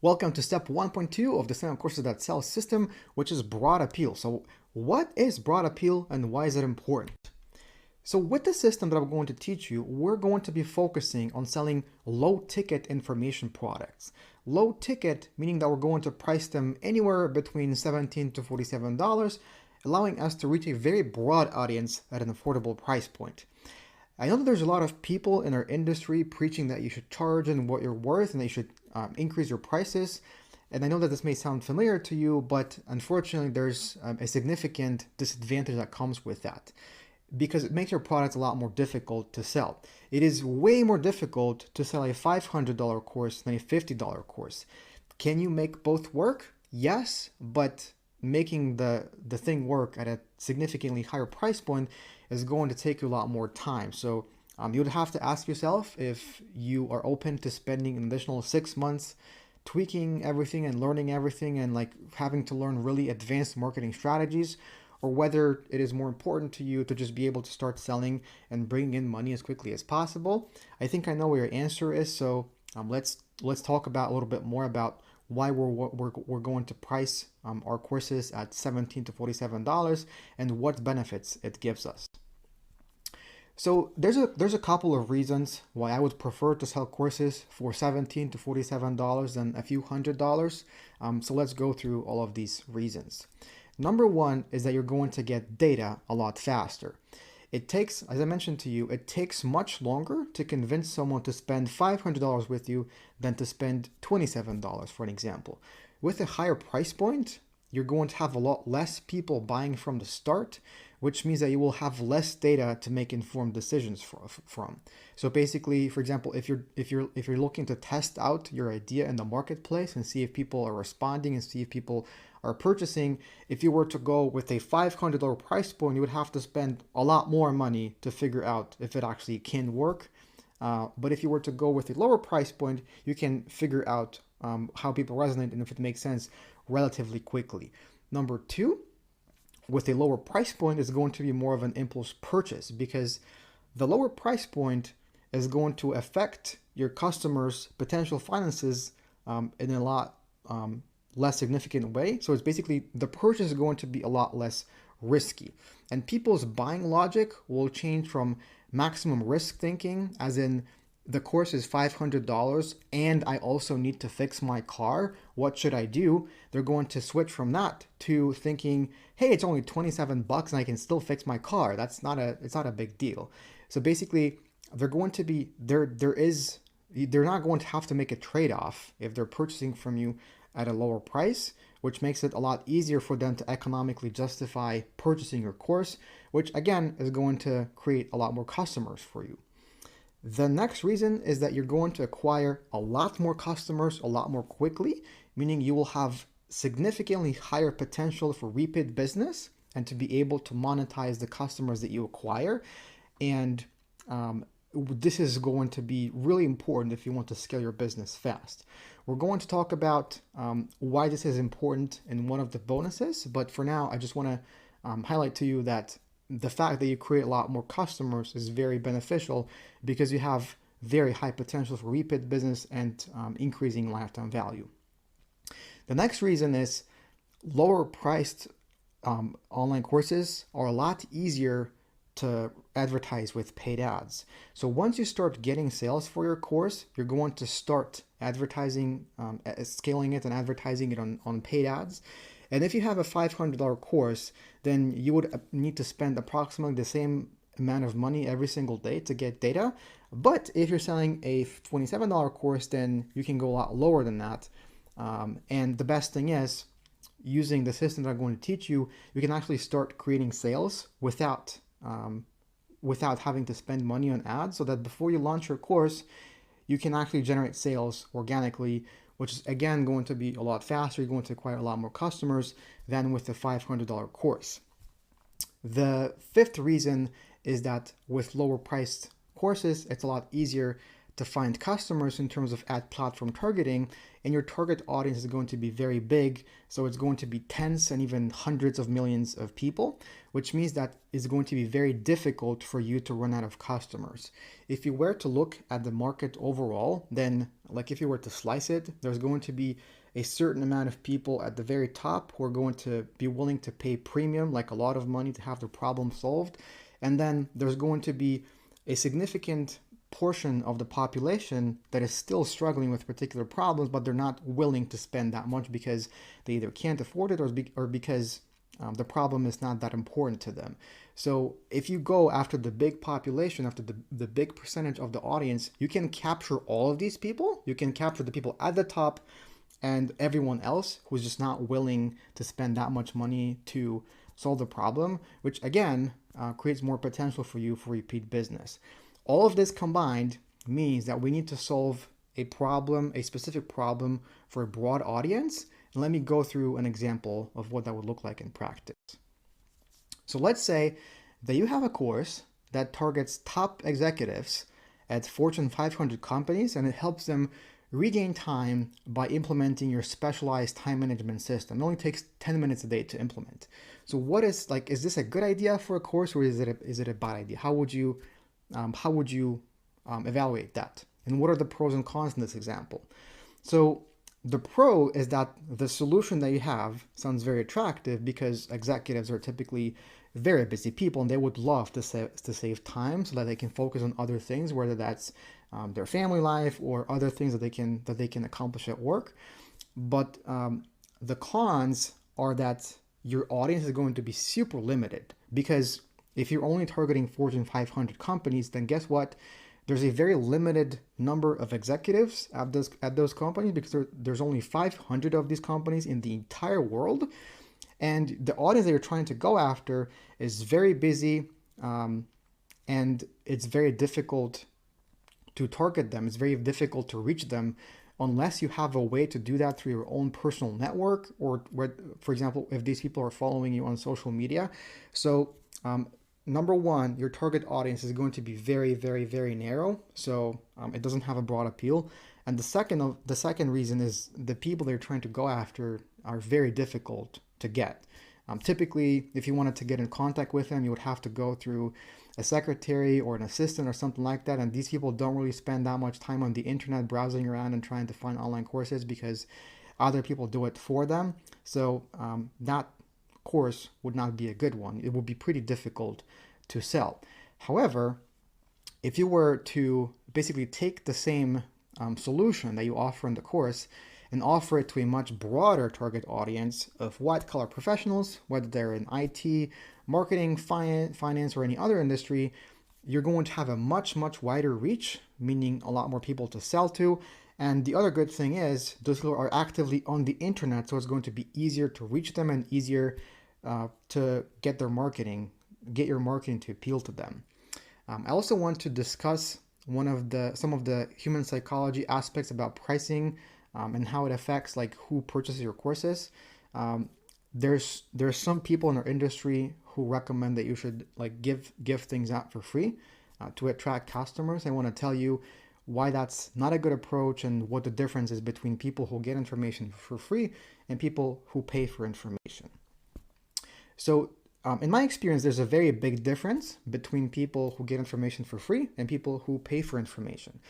Welcome to step 1.2 of the Selling Courses That Sell system, which is broad appeal. So what is broad appeal and why is it important? So with the system that I'm going to teach you, we're going to be focusing on selling low ticket information products. Low ticket, meaning that we're going to price them anywhere between $17 to $47, allowing us to reach a very broad audience at an affordable price point. I know that there's a lot of people in our industry preaching that you should charge and what you're worth and that you should increase your prices. And I know that this may sound familiar to you, but unfortunately, there's a significant disadvantage that comes with that because it makes your product a lot more difficult to sell. It is way more difficult to sell a $500 course than a $50 course. Can you make both work? Yes, but making the thing work at a significantly higher price point is going to take you a lot more time. So you would have to ask yourself if you are open to spending an additional 6 months tweaking everything and learning everything and like having to learn really advanced marketing strategies, or whether it is more important to you to just be able to start selling and bringing in money as quickly as possible. I think I know what your answer is. So let's talk about a little bit more about why we're going to price our courses at $17 to $47 and what benefits it gives us. So there's a couple of reasons why I would prefer to sell courses for $17 to $47 than a few $100s. So let's go through all of these reasons. Number one is that you're going to get data a lot faster. It takes, as I mentioned to you, it takes much longer to convince someone to spend $500 with you than to spend $27, for an example. With a higher price point, you're going to have a lot less people buying from the start, which means that you will have less data to make informed decisions from. So basically, for example, if you're looking to test out your idea in the marketplace and see if people are responding and see if people are purchasing, if you were to go with a $500 price point, you would have to spend a lot more money to figure out if it actually can work. But if you were to go with a lower price point, you can figure out how people resonate and if it makes sense relatively quickly. Number two, with a lower price point is going to be more of an impulse purchase because the lower price point is going to affect your customers' potential finances in a lot less significant way. So it's basically the purchase is going to be a lot less risky. And people's buying logic will change from maximum risk thinking, as in the course is $500 and I also need to fix my car. What should I do? They're going to switch from that to thinking, hey, it's only 27 bucks and I can still fix my car. It's not a big deal. So basically, they're going to be they're not going to have to make a trade-off if they're purchasing from you at a lower price, which makes it a lot easier for them to economically justify purchasing your course, which again is going to create a lot more customers for you. The next reason is that you're going to acquire a lot more customers a lot more quickly, meaning you will have significantly higher potential for repeat business and to be able to monetize the customers that you acquire. And this is going to be really important if you want to scale your business fast. We're going to talk about why this is important in one of the bonuses, but for now, I just want to highlight to you that the fact that you create a lot more customers is very beneficial because you have very high potential for repeat business and increasing lifetime value. The next reason is lower priced online courses are a lot easier to advertise with paid ads. So once you start getting sales for your course, you're going to start advertising, scaling it and advertising it on paid ads. And if you have a $500 course, then you would need to spend approximately the same amount of money every single day to get data. But if you're selling a $27 course, then you can go a lot lower than that. And the best thing is, using the system that I'm going to teach you, you can actually start creating sales without having to spend money on ads, so that before you launch your course, you can actually generate sales organically, which is again going to be a lot faster. You're going to acquire a lot more customers than with the $500 course. The fifth reason is that with lower priced courses, it's a lot easier to find customers in terms of ad platform targeting, and your target audience is going to be very big. So it's going to be tens and even hundreds of millions of people, which means that it's going to be very difficult for you to run out of customers. If you were to look at the market overall, then like if you were to slice it, there's going to be a certain amount of people at the very top who are going to be willing to pay premium, like a lot of money, to have their problem solved. And then there's going to be a significant portion of the population that is still struggling with particular problems, but they're not willing to spend that much because they either can't afford it or because the problem is not that important to them. So if you go after the big population, after the big percentage of the audience, you can capture all of these people. You can capture the people at the top and everyone else who's just not willing to spend that much money to solve the problem, which again creates more potential for you for repeat business. All of this combined means that we need to solve a problem, a specific problem for a broad audience. And let me go through an example of what that would look like in practice. So let's say that you have a course that targets top executives at Fortune 500 companies, and it helps them regain time by implementing your specialized time management system. It only takes 10 minutes a day to implement. So what is this a good idea for a course, or is it a bad idea? How would you evaluate that? And what are the pros and cons in this example? So the pro is that the solution that you have sounds very attractive because executives are typically very busy people and they would love to save time so that they can focus on other things, whether that's their family life or other things that they can accomplish at work. But the cons are that your audience is going to be super limited, because if you're only targeting Fortune 500 companies, then guess what? There's a very limited number of executives at those companies, because there's only 500 of these companies in the entire world. And the audience that you're trying to go after is very busy, and it's very difficult to target them. It's very difficult to reach them unless you have a way to do that through your own personal network, or where, for example, if these people are following you on social media. So number one, your target audience is going to be very, very, very narrow. So it doesn't have a broad appeal. And the second reason is the people they're trying to go after are very difficult to get. Typically, if you wanted to get in contact with them, you would have to go through a secretary or an assistant or something like that. And these people don't really spend that much time on the internet browsing around and trying to find online courses, because other people do it for them. So that course would not be a good one. It would be pretty difficult to sell. However, if you were to basically take the same solution that you offer in the course and offer it to a much broader target audience of white-collar professionals, whether they're in IT, marketing, finance, or any other industry, you're going to have a much, much wider reach, meaning a lot more people to sell to. And the other good thing is those people are actively on the internet, so it's going to be easier to reach them and easier to get your marketing to appeal to them. I also want to discuss some of the human psychology aspects about pricing and how it affects like who purchases your courses. There's some people in our industry who recommend that you should like give things out for free to attract customers. I want to tell you why that's not a good approach and what the difference is between people who get information for free and people who pay for information. So in my experience, there's a very big difference between people who get information for free and people who pay for information.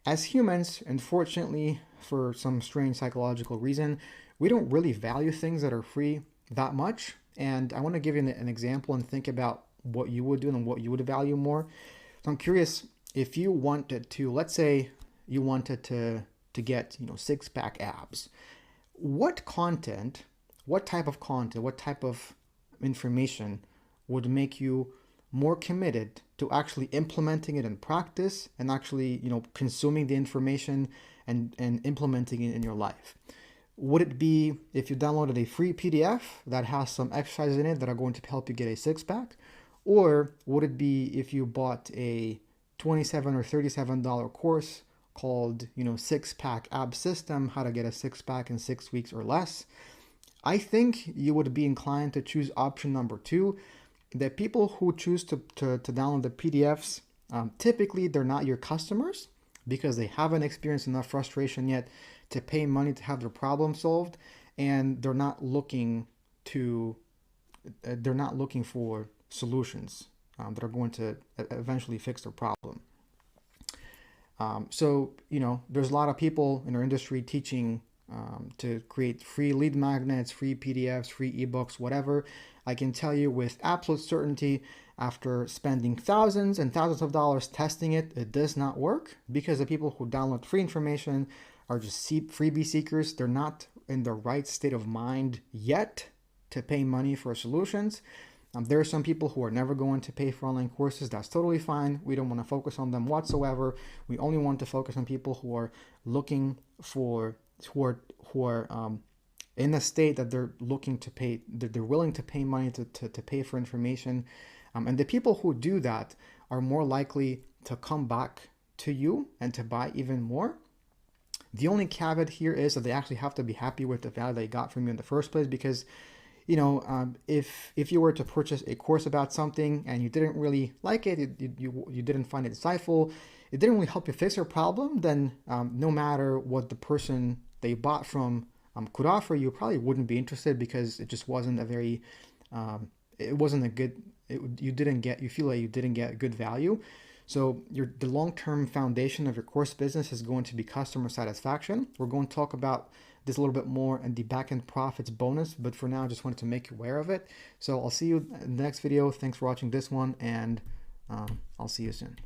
As humans, unfortunately, for some strange psychological reason, we don't really value things that are free that much. And I want to give you an example and think about what you would do and what you would value more. So I'm curious, if you wanted to, let's say you wanted to get, six-pack abs, what type of information would make you more committed to actually implementing it in practice and actually, consuming the information and implementing it in your life? Would it be if you downloaded a free PDF that has some exercises in it that are going to help you get a six-pack? Or would it be if you bought a $27 or $37 course called, six-pack ab system, how to get a six-pack in 6 weeks or less? I think you would be inclined to choose option number two. The people who choose to download the PDFs, typically they're not your customers. because they haven't experienced enough frustration yet to pay money to have their problem solved, and they're not looking for solutions that are going to eventually fix their problem. So, there's a lot of people in our industry teaching to create free lead magnets, free PDFs, free ebooks, whatever. I can tell you with absolute certainty, after spending thousands and thousands of dollars testing it, it does not work, because the people who download free information are just freebie seekers. They're not in the right state of mind yet to pay money for solutions. There are some people who are never going to pay for online courses. That's totally fine. We don't want to focus on them whatsoever. We only want to focus on people who are looking for, who are in a state that they're looking to pay, that they're willing to pay money to pay for information. And the people who do that are more likely to come back to you and to buy even more. The only caveat here is that they actually have to be happy with the value they got from you in the first place, because if you were to purchase a course about something and you didn't really like it, you didn't find it insightful, it didn't really help you fix your problem, then no matter what the person they bought from could offer, you probably wouldn't be interested, because it just wasn't a very, it wasn't a good, you feel like you didn't get good value. So the long-term foundation of your course business is going to be customer satisfaction. We're going to talk about this a little bit more in the back-end profits bonus, but for now, I just wanted to make you aware of it. So I'll see you in the next video. Thanks for watching this one, and I'll see you soon.